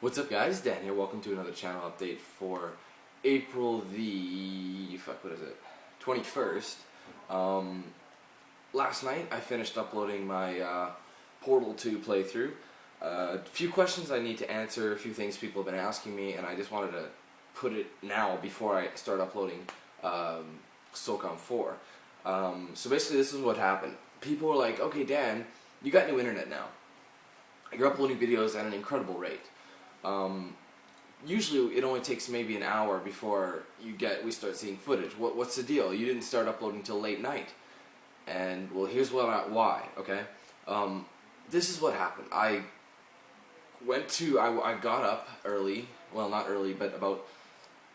What's up, guys? Dan here. Welcome to another channel update for April the 21st. Last night I finished uploading my Portal 2 playthrough. A few questions I need to answer, a few things people have been asking me, and I just wanted to put it now before I start uploading SOCOM 4. So basically, this is what happened. People were like, "Okay, Dan, you got new internet now. You're uploading videos at an incredible rate. Usually it only takes maybe an hour before we start seeing footage. What's the deal? You didn't start uploading till late night." And well, here's why. Okay, this is what happened. I got up early. Well, not early, but about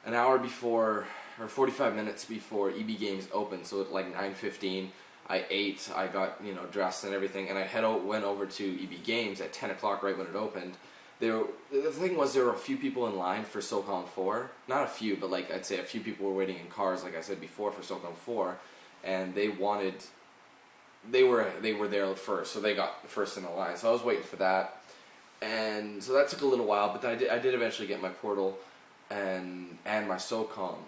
an hour before, or 45 minutes before EB Games opened. So at like 9:15, I ate. I got dressed and everything, and I went over to EB Games at 10 o'clock, right when it opened. The thing was, there were a few people in line for SOCOM 4. Not a few, but like I'd say a few people were waiting in cars, like I said before, for SOCOM 4, and they were there first, so they got first in the line. So I was waiting for that, and so that took a little while, but I did eventually get my Portal and my SOCOM.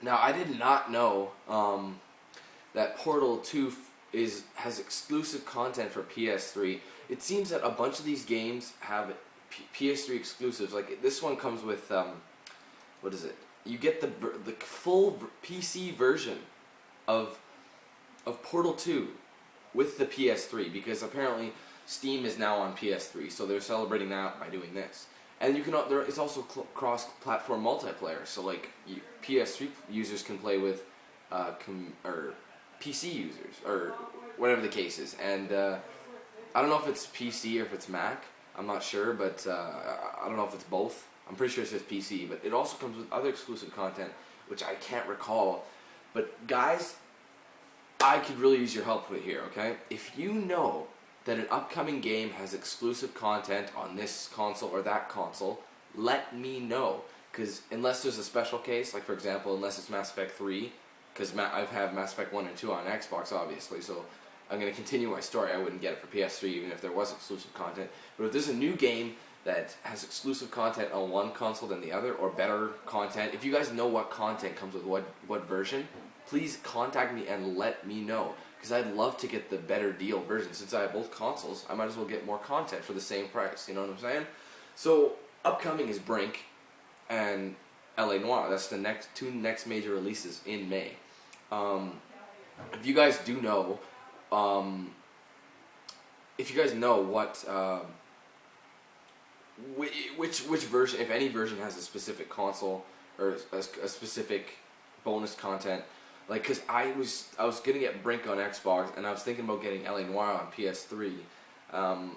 Now, I did not know that Portal 2 has exclusive content for PS3. It seems that a bunch of these games have PS3 exclusives. Like this one comes with what is it? You get the full PC version of Portal 2 with the PS3, because apparently Steam is now on PS3, so they're celebrating that by doing this. And you can it's also cross-platform multiplayer. So like PS3 users can play with or PC users, or whatever the case is. And I don't know if it's PC or if it's Mac. I'm not sure, but I don't know if it's both. I'm pretty sure it says PC, but it also comes with other exclusive content, which I can't recall. But guys, I could really use your help with here, okay? If you know that an upcoming game has exclusive content on this console or that console, let me know. Because unless there's a special case, like for example, unless it's Mass Effect 3, because I've had Mass Effect 1 and 2 on Xbox, obviously, so I'm going to continue my story. I wouldn't get it for PS3 even if there was exclusive content. But if there's a new game that has exclusive content on one console than the other, or better content, if you guys know what content comes with what version, please contact me and let me know. Because I'd love to get the better deal version. Since I have both consoles, I might as well get more content for the same price. You know what I'm saying? So, upcoming is Brink and LA Noire. That's the two next major releases in May. If you guys do know, if you guys know what, which version, if any version has a specific console or a specific bonus content, like, cause I was gonna get Brink on Xbox, and I was thinking about getting LA Noire on PS3. I'm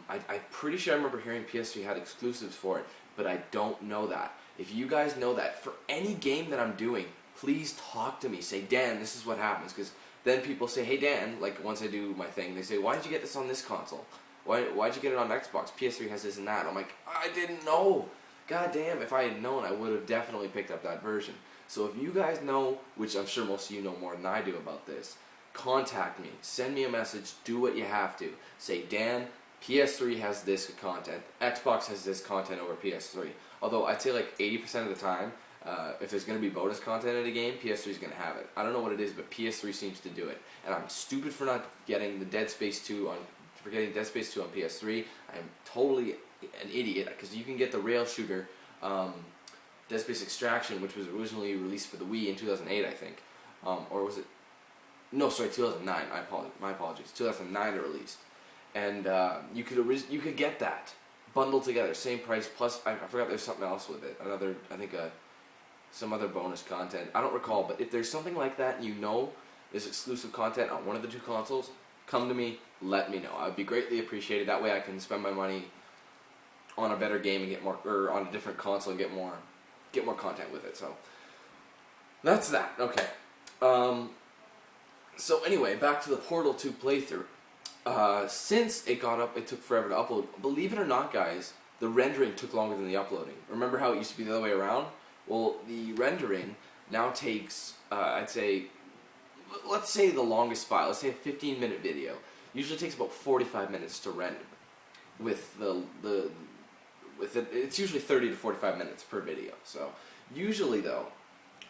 pretty sure I remember hearing PS3 had exclusives for it, but I don't know that. If you guys know that for any game that I'm doing, please talk to me. Say, Dan, this is what happens. Because then people say, hey Dan, like once I do my thing, they say, why did you get this on this console? Why'd you get it on Xbox? PS3 has this and that. I'm like, I didn't know. God damn, if I had known, I would have definitely picked up that version. So if you guys know, which I'm sure most of you know more than I do about this, contact me. Send me a message. Do what you have to. Say, Dan, PS3 has this content. Xbox has this content over PS3. Although I'd say like 80% of the time, if there's going to be bonus content in a game, PS3 is going to have it. I don't know what it is, but PS3 seems to do it. And I'm stupid for not getting the Dead Space 2 on PS3. I am totally an idiot, because you can get the rail shooter Dead Space Extraction, which was originally released for the Wii in 2008, I think. Or was it? No, sorry, 2009. My apologies. 2009 it released. And you could get that bundled together, same price, plus I forgot there's something else with it. Some other bonus content. I don't recall, but if there's something like that and you know there's exclusive content on one of the two consoles, come to me, let me know. I would be greatly appreciated. That way I can spend my money on a better game and get more, or on a different console and get more content with it. So that's that. Okay. So anyway, back to the Portal 2 playthrough. Since it got up, it took forever to upload. Believe it or not, guys, the rendering took longer than the uploading. Remember how it used to be the other way around? Well, the rendering now takes, I'd say, let's say the longest file, let's say a 15-minute video, usually takes about 45 minutes to render with with it, it's usually 30 to 45 minutes per video. So usually though,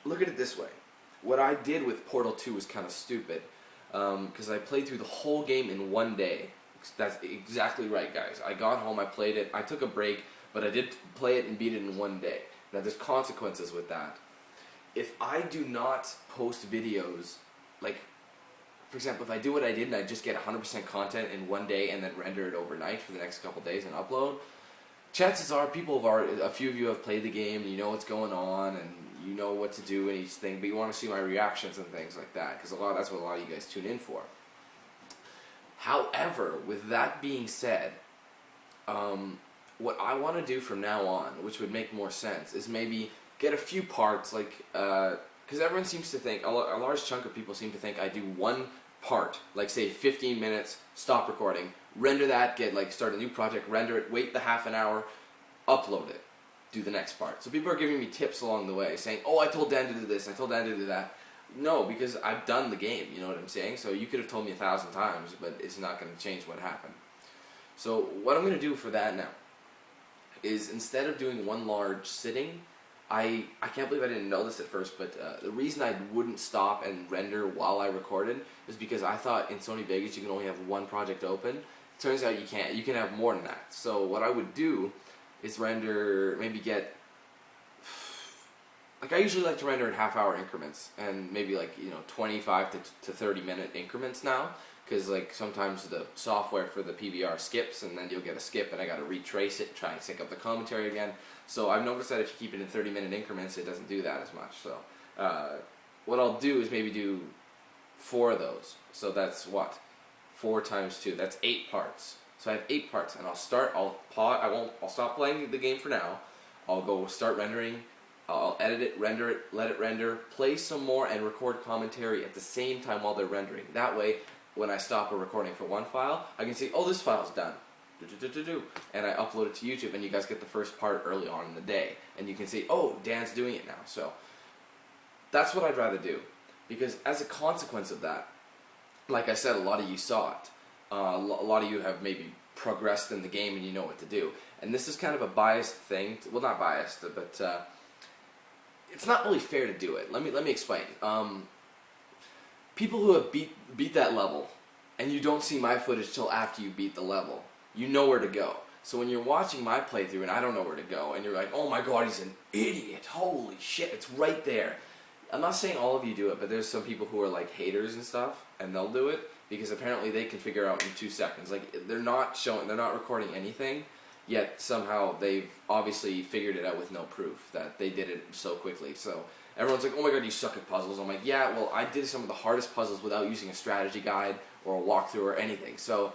look at it this way. What I did with Portal 2 was kind of stupid, because I played through the whole game in one day. That's exactly right, guys. I got home, I played it, I took a break, but I did play it and beat it in one day. Now there's consequences with that. If I do not post videos, like, for example, if I do what I did and I just get 100% content in one day and then render it overnight for the next couple days and upload, chances are a few of you have played the game and you know what's going on and you know what to do in each thing, but you want to see my reactions and things like that, because that's what a lot of you guys tune in for. However, with that being said, what I want to do from now on, which would make more sense, is maybe get a few parts, like, because everyone seems to think, a large chunk of people seem to think I do one part, like say 15 minutes, stop recording, render that, start a new project, render it, wait the half an hour, upload it, do the next part. So people are giving me tips along the way, saying, oh, I told Dan to do this, I told Dan to do that. No, because I've done the game, you know what I'm saying? So you could have told me 1,000 times, but it's not going to change what happened. So what I'm going to do for that now is, instead of doing one large sitting, I can't believe I didn't know this at first, but the reason I wouldn't stop and render while I recorded is because I thought in Sony Vegas you can only have one project open. Turns out you can't. You can have more than that. So what I would do is render, maybe I usually like to render in half-hour increments, and maybe 25 to 30-minute increments now, because sometimes the software for the PVR skips, and then you'll get a skip, and I got to retrace it, try and sync up the commentary again. So I've noticed that if you keep it in 30-minute increments, it doesn't do that as much. So what I'll do is maybe do 4 of those. So that's what? 4 times 2. That's 8 parts. So I have 8 parts, and I'll stop playing the game for now. I'll go start rendering. I'll edit it, render it, let it render, play some more, and record commentary at the same time while they're rendering. That way, when I stop a recording for one file, I can see, oh, this file's done. And I upload it to YouTube, and you guys get the first part early on in the day. And you can see, oh, Dan's doing it now. So that's what I'd rather do. Because as a consequence of that, like I said, a lot of you saw it. A lot of you have maybe progressed in the game and you know what to do. And this is kind of a biased thing. Well, not biased, but it's not really fair to do it. Let me explain. People who have beat that level, and you don't see my footage till after you beat the level, you know where to go. So when you're watching my playthrough and I don't know where to go, and you're like, oh my god, he's an idiot, holy shit, it's right there. I'm not saying all of you do it, but there's some people who are like haters and stuff, and they'll do it, because apparently they can figure out in 2 seconds. Like, they're not recording anything, yet somehow they've obviously figured it out with no proof that they did it so quickly. So everyone's like, oh my god, you suck at puzzles. I'm like, yeah, well, I did some of the hardest puzzles without using a strategy guide or a walkthrough or anything. So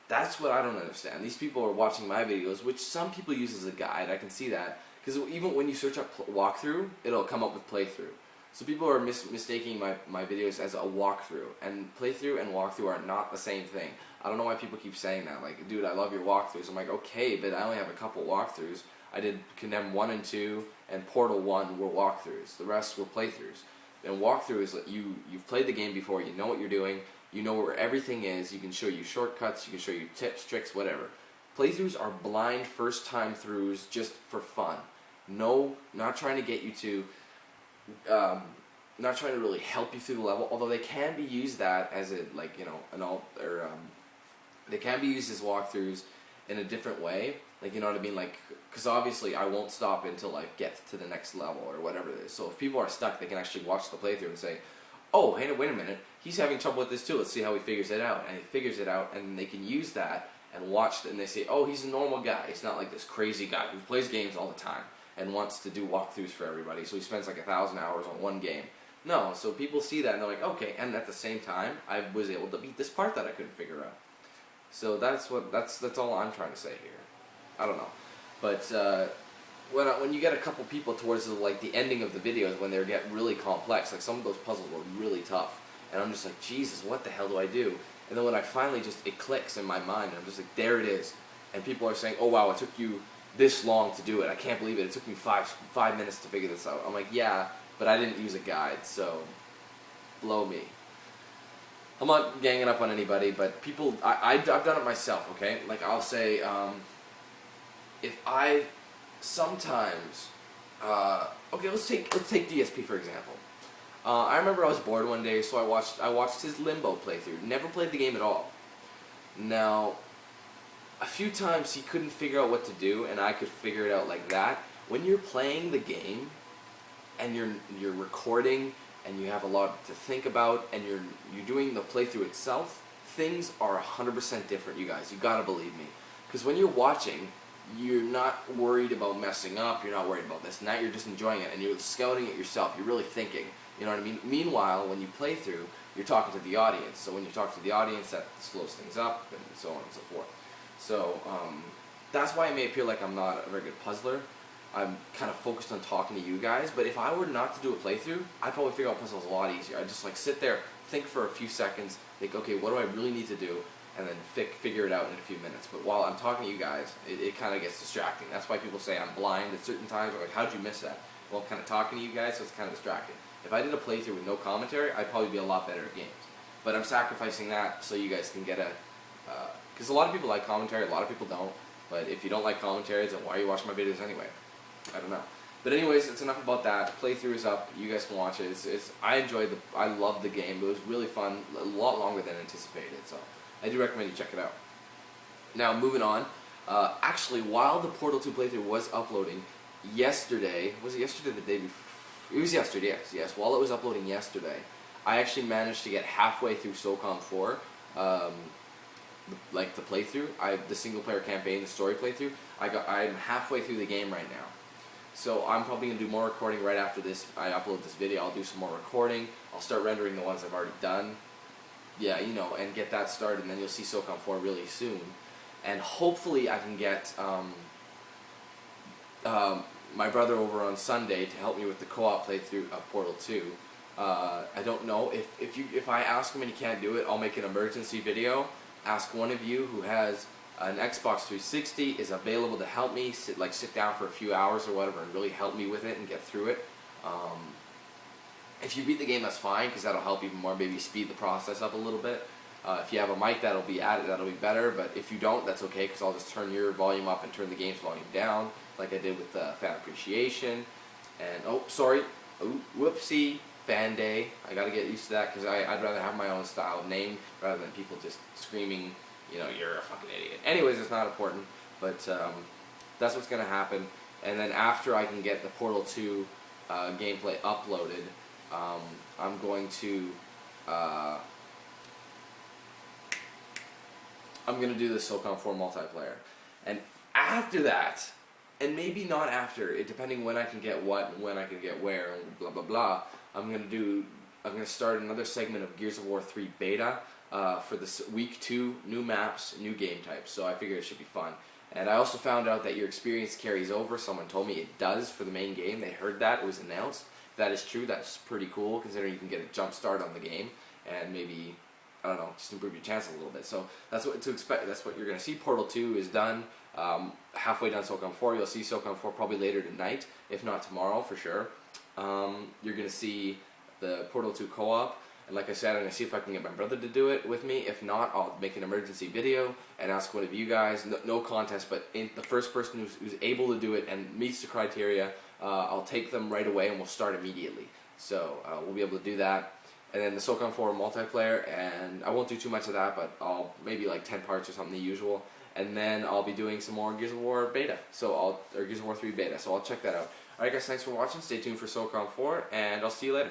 that's what I don't understand. These people are watching my videos, which some people use as a guide. I can see that, because even when you search up walkthrough, it'll come up with playthrough. So people are mistaking my videos as a walkthrough, and playthrough and walkthrough are not the same thing. I don't know why people keep saying that. Like, dude, I love your walkthroughs. I'm like, okay, but I only have a couple walkthroughs. I did Condemned 1 and 2, and Portal 1 were walkthroughs. The rest were playthroughs. And walkthrough is like you've played the game before, you know what you're doing, you know where everything is, you can show you shortcuts, you can show you tips, tricks, whatever. Playthroughs are blind first-time throughs just for fun. No, not trying to get you to, not trying to really help you through the level, although they can be used that as a, like, you know, they can be used as walkthroughs in a different way, like, you know what I mean, like, because obviously I won't stop until I get to the next level or whatever it is. So if people are stuck, they can actually watch the playthrough and say, oh, hey, wait a minute, he's having trouble with this too, let's see how he figures it out. And he figures it out, and they can use that and watch it, and they say, oh, he's a normal guy, he's not like this crazy guy who plays games all the time and wants to do walkthroughs for everybody, so he spends like 1,000 hours on one game. No, so people see that and they're like, okay, and at the same time, I was able to beat this part that I couldn't figure out. So that's all I'm trying to say here. I don't know, but when you get a couple people towards the ending of the videos, when they get really complex, like some of those puzzles were really tough, and I'm just like, Jesus, what the hell do I do? And then when I finally it clicks in my mind, and I'm just like, there it is, and people are saying, oh wow, it took you this long to do it. I can't believe it. It took me five minutes to figure this out. I'm like, yeah, but I didn't use a guide, so blow me. I'm not ganging up on anybody, but people, I've done it myself, okay? Like, I'll say, if I sometimes, okay, let's take DSP for example. I remember I was bored one day, so I watched his Limbo playthrough. Never played the game at all. Now, a few times he couldn't figure out what to do, and I could figure it out like that. When you're playing the game, and you're recording, and you have a lot to think about, and you're doing the playthrough itself, things are 100% different, you guys. You gotta believe me. Because when you're watching, you're not worried about messing up, you're not worried about this and that, you're just enjoying it, and you're scouting it yourself, you're really thinking, you know what I mean? Meanwhile, when you play through, you're talking to the audience, so when you talk to the audience, that slows things up, and so on and so forth. So, that's why it may appear like I'm not a very good puzzler. I'm kind of focused on talking to you guys, but if I were not to do a playthrough, I'd probably figure out puzzles a lot easier. I'd just like sit there, think for a few seconds, think, okay, what do I really need to do, and then figure it out in a few minutes. But while I'm talking to you guys, it kind of gets distracting. That's why people say I'm blind at certain times, or like, how'd you miss that? Well, I'm kind of talking to you guys, so it's kind of distracting. If I did a playthrough with no commentary, I'd probably be a lot better at games. But I'm sacrificing that so you guys can get a, because a lot of people like commentary, a lot of people don't. But if you don't like commentaries, then why are you watching my videos anyway? I don't know. But anyways, it's enough about that. Playthrough is up. You guys can watch it. I loved the game. It was really fun. A lot longer than anticipated. So I do recommend you check it out. Now moving on. Actually, while the Portal 2 playthrough was uploading yesterday, was it yesterday or the day before? It was yesterday. Yes. While it was uploading yesterday, I actually managed to get halfway through SOCOM 4. Like the playthrough, the single player campaign, the story playthrough. I'm halfway through the game right now. So I'm probably going to do more recording right after this. I upload this video, I'll do some more recording. I'll start rendering the ones I've already done. Yeah, you know, and get that started, and then you'll see SOCOM 4 really soon. And hopefully I can get my brother over on Sunday to help me with the co-op playthrough of Portal 2. I don't know, if I ask him and he can't do it, I'll make an emergency video. Ask one of you who has an Xbox 360 is available to help me sit down for a few hours or whatever and really help me with it and get through it. If you beat the game, that's fine, because that'll help even more, maybe speed the process up a little bit. If you have a mic that'll be better, but if you don't, that's okay, because I'll just turn your volume up and turn the game's volume down, like I did with Fan Appreciation. And whoopsie, Fan Day. I gotta get used to that, because I'd rather have my own style of name rather than people just screaming, you know, you're a fucking idiot. Anyways, it's not important, but that's what's gonna happen. And then after I can get the Portal 2 gameplay uploaded, I'm going to do the SOCOM 4 multiplayer. And after that, and maybe not after, depending when I can get what and when I can get where and blah blah blah, I'm gonna start another segment of Gears of War 3 beta for this week 2, new maps, new game types. So I figured it should be fun. And I also found out that your experience carries over. Someone told me it does for the main game. They heard that, it was announced. If that is true, that's pretty cool, considering you can get a jump start on the game and maybe, I don't know, just improve your chances a little bit. So that's what to expect. That's what you're going to see. Portal 2 is done. Halfway done SOCOM 4. You'll see SOCOM 4 probably later tonight, if not tomorrow for sure. You're going to see the Portal 2 co-op. And like I said, I'm going to see if I can get my brother to do it with me. If not, I'll make an emergency video and ask one of you guys. No contest, but the first person who's able to do it and meets the criteria, I'll take them right away and we'll start immediately. So we'll be able to do that. And then the SOCOM 4 multiplayer, and I won't do too much of that, but I'll maybe like 10 parts or something, the usual. And then I'll be doing some more Gears of War beta, or Gears of War 3 beta, so I'll check that out. Alright guys, thanks for watching. Stay tuned for SOCOM 4, and I'll see you later.